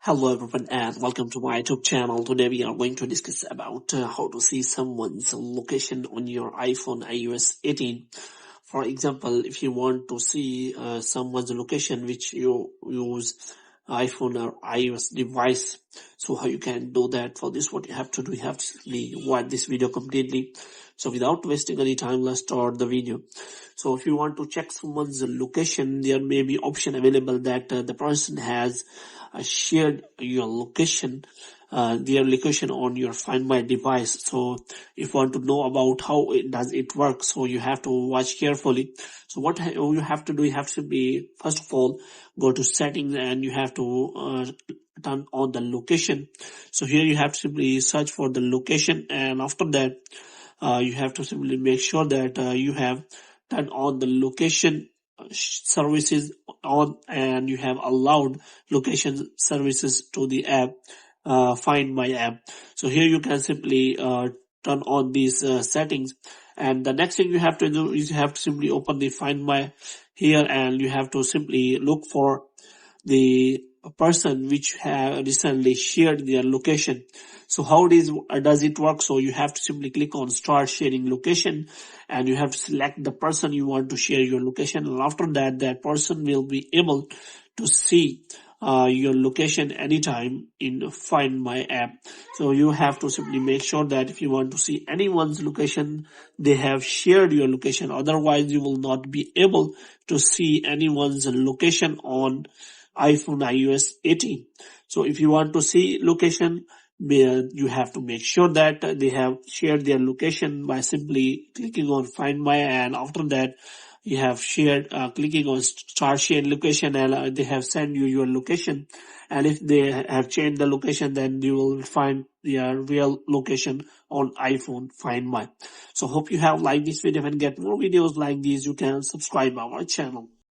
Hello everyone and welcome to my YouTube channel. Today we are going to discuss about how to see someone's location on your iPhone iOS 18. For example, if you want to see someone's location which you use iPhone or iOS device, so how you can do that. For this, what you have to do, you have to simply watch this video completely. So without wasting any time, let's start the video. So if you want to check someone's location, there may be option available that the person has shared your location, their location on your Find My device. So if you want to know about how does it work, so you have to watch carefully. So what you have to do, you have to be, first of all, go to settings and you have to turn on the location. So here you have to simply search for the location, and after that you have to simply make sure that you have turned on the location services on, and you have allowed location services to the app, Find My app. So here you can simply turn on these settings, and the next thing you have to do is you have to simply open the Find My here, and you have to simply look for the person which have recently shared their location. So how does it work? So you have to simply click on start sharing location, and you have to select the person you want to share your location, and after that, that person will be able to see your location anytime in Find My app. So you have to simply make sure that if you want to see anyone's location, they have shared your location. Otherwise, you will not be able to see anyone's location on iPhone iOS 18. So if you want to see location, you have to make sure that they have shared their location by simply clicking on Find My, and after that you have shared, clicking on start sharing location, and they have sent you your location. And if they have changed the location, then you will find their real location on iPhone Find My. So hope you have liked this video, and get more videos like these you can subscribe our channel.